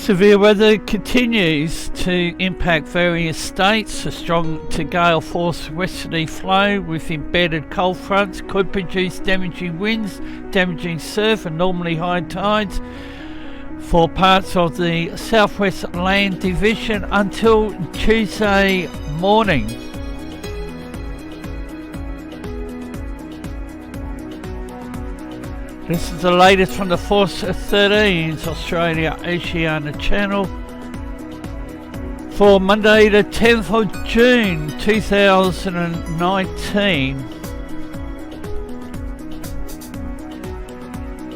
Severe weather continues to impact various states. A strong to gale force westerly flow with embedded cold fronts could produce damaging winds, damaging surf and normally high tides for parts of the southwest land division until Tuesday morning. This is the latest from the Force 13's Australia Oceania Channel for Monday the 10th of June 2019.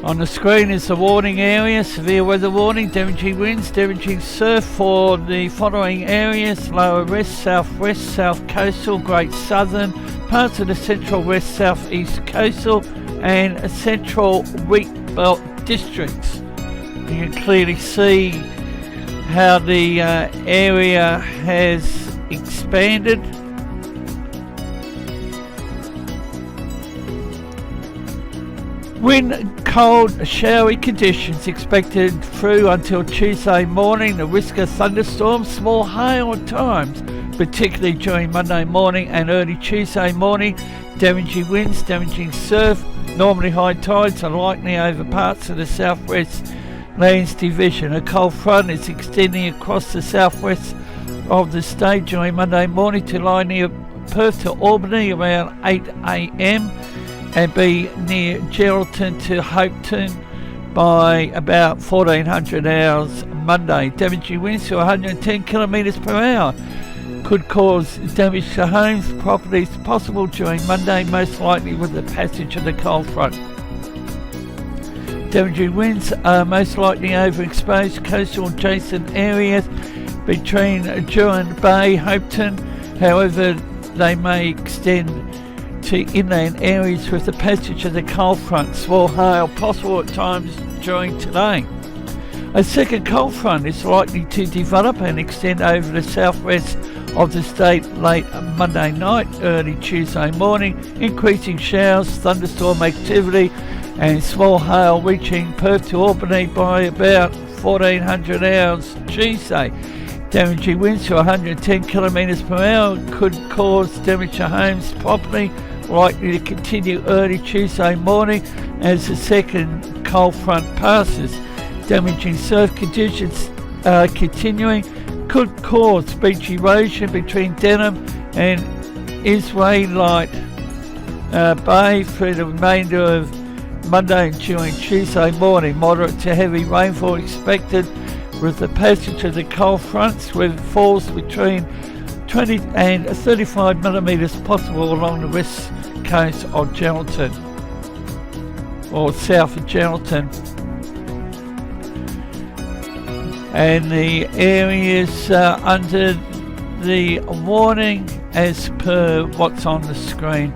On the screen is the warning area, severe weather warning, damaging winds, damaging surf for the following areas: lower west, southwest, south coastal, Great Southern, parts of the central west, southeast coastal and central wheat belt districts. You can clearly see how the area has expanded. Wind, cold, showery conditions expected through until Tuesday morning. The risk of thunderstorms, small hail at times, particularly during Monday morning and early Tuesday morning. Damaging winds, damaging surf, normally high tides are likely over parts of the southwest lands division. A cold front is extending across the southwest of the state during Monday morning to lie near Perth to Albany around 8 a.m. and be near Geraldton to Hopeton by about 1400 hours Monday. Damaging winds to 110 kilometres per hour could cause damage to homes, properties possible during Monday, most likely with the passage of the cold front. Damaging winds are most likely over exposed coastal adjacent areas between Durand Bay, Hopeton. However, they may extend to inland areas with the passage of the cold front. Small hail possible at times during today. A second cold front is likely to develop and extend over the southwest of the state late Monday night, early Tuesday morning, increasing showers, thunderstorm activity and small hail reaching Perth to Albany by about 1400 hours Tuesday. Damaging winds to 110 kilometres per hour could cause damage to homes, property, likely to continue early Tuesday morning as the second cold front passes. Damaging surf conditions continuing could cause beach erosion between Denham and Israelite Bay through the remainder of Monday and during Tuesday morning. Moderate to heavy rainfall expected with the passage of the cold fronts, with falls between 20 and 35 millimetres possible along the west coast of Geraldton or south of Geraldton. And the areas under the warning as per what's on the screen.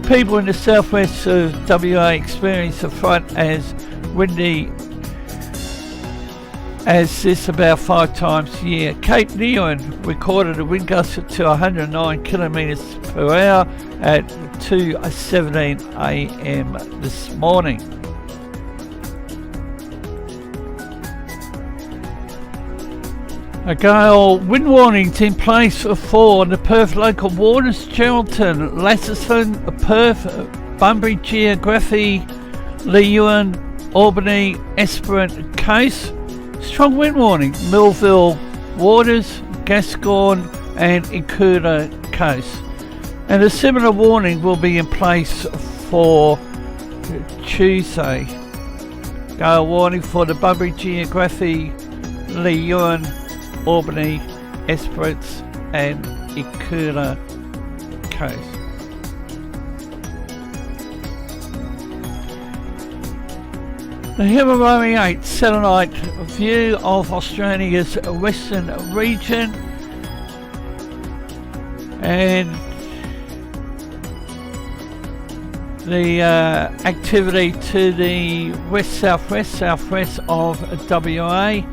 People in the southwest of WA experience the front as windy as this about 5 times a year. Cape Leon recorded a wind gust to 109 kilometres per hour at 2:17 a.m. this morning. A gale wind warning's in place for the Perth local waters, Geraldton, Lassison, Perth, Bunbury, Geography, Leeuwin, Albany, Esperance Coast. Strong wind warning, Millville waters, Gascoyne and Incuna Coast. And a similar warning will be in place for Tuesday. Gale warning for the Bunbury, Geography, Leeuwin, Albany, Esperance and Incuna Coast. The Murray 8 satellite view of Australia's western region, and the activity to the west-southwest of WA.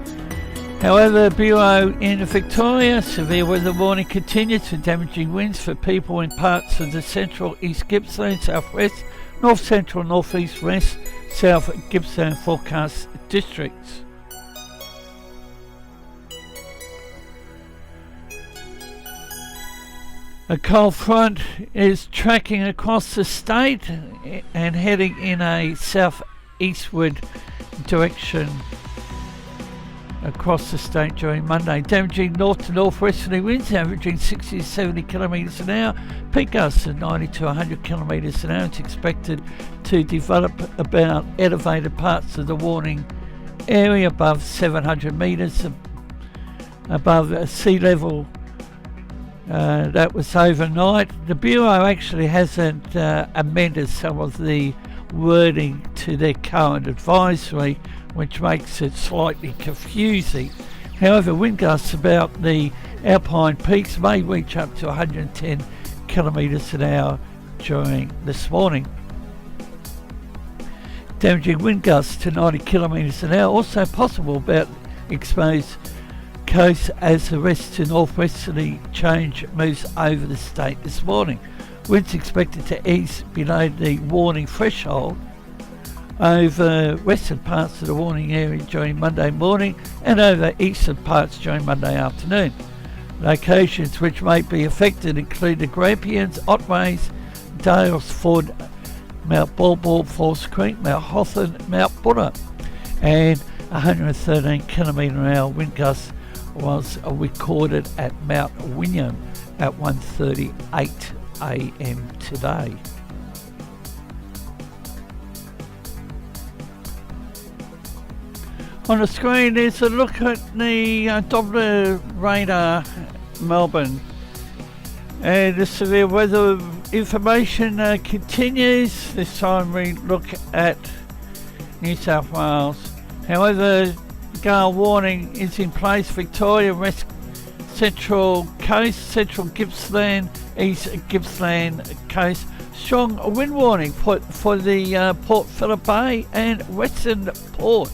However, Bureau in Victoria, severe weather warning continues for damaging winds for people in parts of the central East Gippsland, southwest, north central, northeast, west, South Gippsland forecast districts. A cold front is tracking across the state and heading in a southeastward direction across the state during Monday, damaging north to northwesterly winds averaging 60 to 70 kilometres an hour, peak gusts of 90 to 100 kilometres an hour. It's expected to develop about elevated parts of the warning area above 700 metres above sea level. That was overnight. The Bureau actually hasn't amended some of the wording to their current advisory, which makes it slightly confusing. However, wind gusts about the alpine peaks may reach up to 110 kilometres an hour during this morning. Damaging wind gusts to 90 kilometres an hour also possible about exposed coast as the west to northwesterly change moves over the state this morning. Winds expected to ease below the warning threshold over western parts of the warning area during Monday morning and over eastern parts during Monday afternoon. Locations which may be affected include the Grampians, Otways, Dalesford, Mount Bulbul, Falls Creek, Mount Hotham, Mount Buller, and 113 km/h wind gusts was recorded at Mount Wynyard at 1:38 a.m. today. On the screen is a look at the Doppler radar Melbourne, and the severe weather information continues. This time we look at New South Wales. However, gale warning is in place. Victoria, West Central Coast, Central Gippsland, East Gippsland Coast. Strong wind warning for the Port Phillip Bay and Western Port.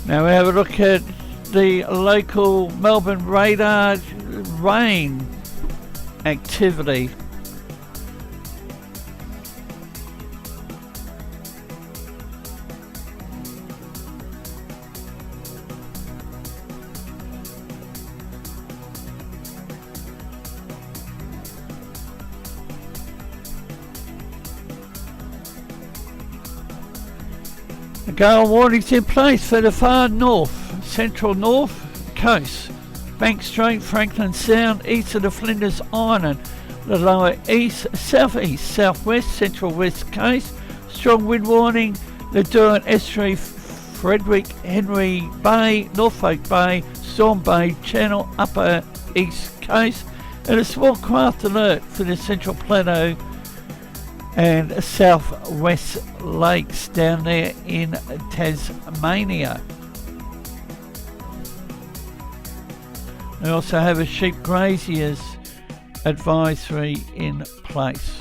Now we have a look at the local Melbourne radar rain activity. The gale warnings in place for the far north, central north coast, Bank Strait, Franklin Sound, east of the Flinders Island, the lower east, southeast, southwest, central west coast. Strong wind warning, the Durham Estuary, Frederick Henry Bay, Norfolk Bay, Storm Bay Channel, upper east coast, and a small craft alert for the Central Plateau and southwest lakes down there in Tasmania. We also have a sheep graziers advisory in place.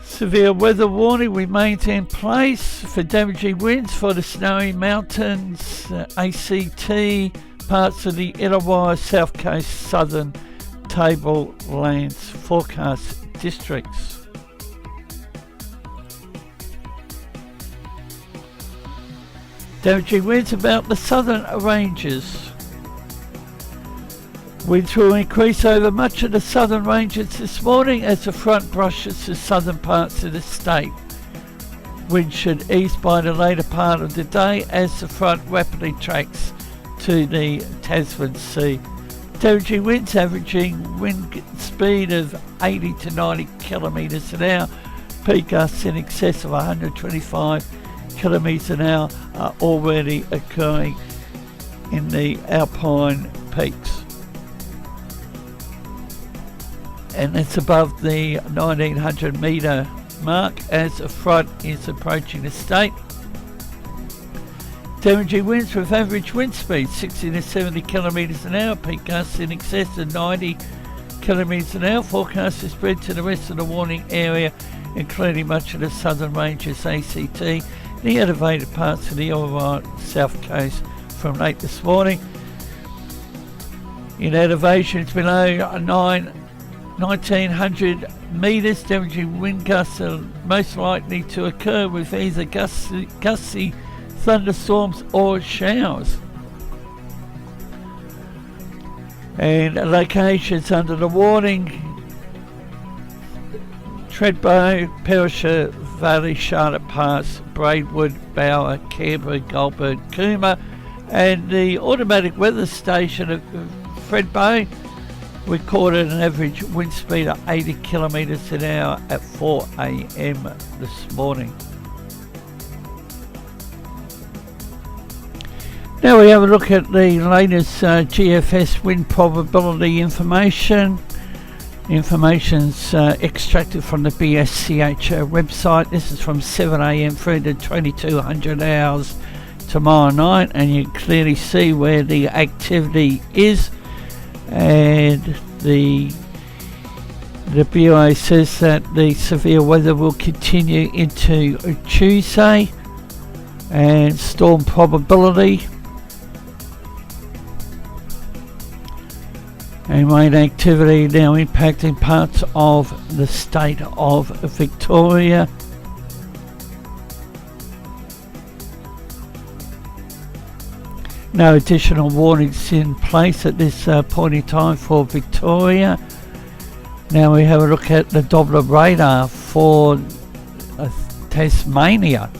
Severe weather warning remains in place for damaging winds for the Snowy Mountains, ACT, parts of the Illawarra, South Coast, Southern Tablelands forecast districts. Damaging winds about the southern ranges. Winds will increase over much of the southern ranges this morning as the front brushes the southern parts of the state. Winds should ease by the later part of the day as the front rapidly tracks to the Tasman Sea. Damaging winds averaging wind speed of 80 to 90 kilometres an hour. Peak gusts in excess of 125 kilometres an hour are already occurring in the alpine peaks. And it's above the 1900 metre mark as the front is approaching the state. Damaging winds with average wind speed 60 to 70 kilometres an hour, peak gusts in excess of 90 kilometres an hour. Forecast to spread to the rest of the warning area, including much of the southern ranges, ACT, the elevated parts of the Illawarra south coast from late this morning. In elevations below 1900 metres. Damaging wind gusts are most likely to occur with either gusty thunderstorms or showers. And locations under the warning: Treadbow, Perisher Valley, Charlotte Pass, Braidwood, Bower, Canberra, Goulburn, Cooma. And the automatic weather station at Treadbow recorded an average wind speed of 80 kilometres an hour at 4 a.m. this morning. Now we have a look at the latest GFS wind probability information. Information's extracted from the BSCH website. This is from 7 a.m. through to 2200 hours tomorrow night, and you can clearly see where the activity is. And the Bureau says that the severe weather will continue into Tuesday. And storm probability: and rain activity now impacting parts of the state of Victoria. No additional warnings in place at this point in time for Victoria. Now we have a look at the Doppler radar for Tasmania.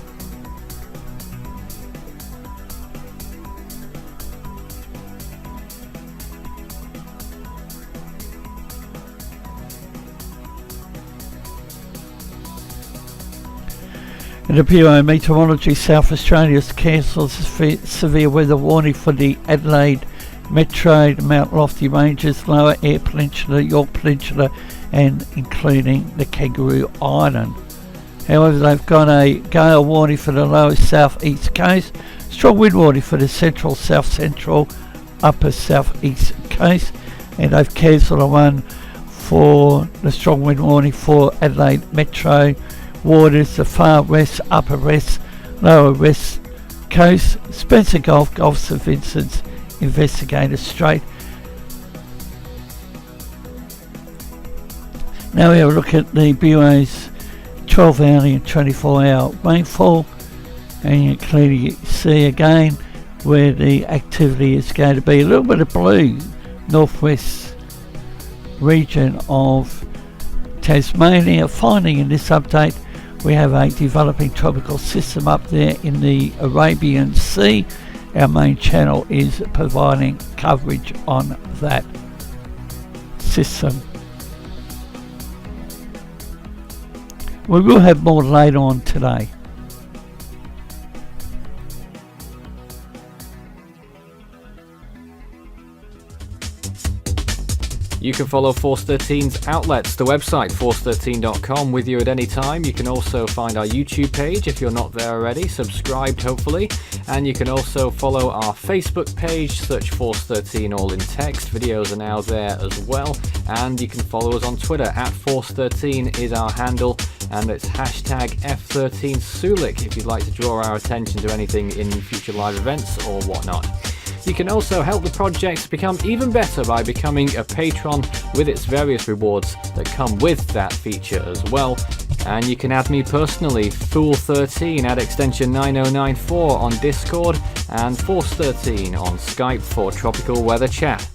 The Bureau of Meteorology South Australia has cancelled severe weather warning for the Adelaide Metro, the Mount Lofty Ranges, Lower Eyre Peninsula, Yorke Peninsula, and including the Kangaroo Island. However, they've got a gale warning for the lower south-east coast, strong wind warning for the central, south-central, upper south-east coast, and they've cancelled a one for the strong wind warning for Adelaide Metro waters, the far west, upper west, lower west coast, Spencer Gulf, Gulf St Vincent's, Investigator Strait. Now we have a look at the Bureau's 12-hour and 24-hour rainfall, and you can clearly see again where the activity is going to be. A little bit of blue, northwest region of Tasmania. Finding in this update, we have a developing tropical system up there in the Arabian Sea. Our main channel is providing coverage on that system. We will have more later on today. You can follow Force 13's outlets, the website force13.com, with you at any time. You can also find our YouTube page if you're not there already, subscribed hopefully, and you can also follow our Facebook page, search Force 13 all in text. Videos are now there as well, and you can follow us on Twitter at Force 13 is our handle, and it's hashtag F13Sulik if you'd like to draw our attention to anything in future live events or whatnot. You can also help the project become even better by becoming a patron with its various rewards that come with that feature as well. And you can add me personally, Fool13 at extension 9094 on Discord, and Force13 on Skype for tropical weather chat.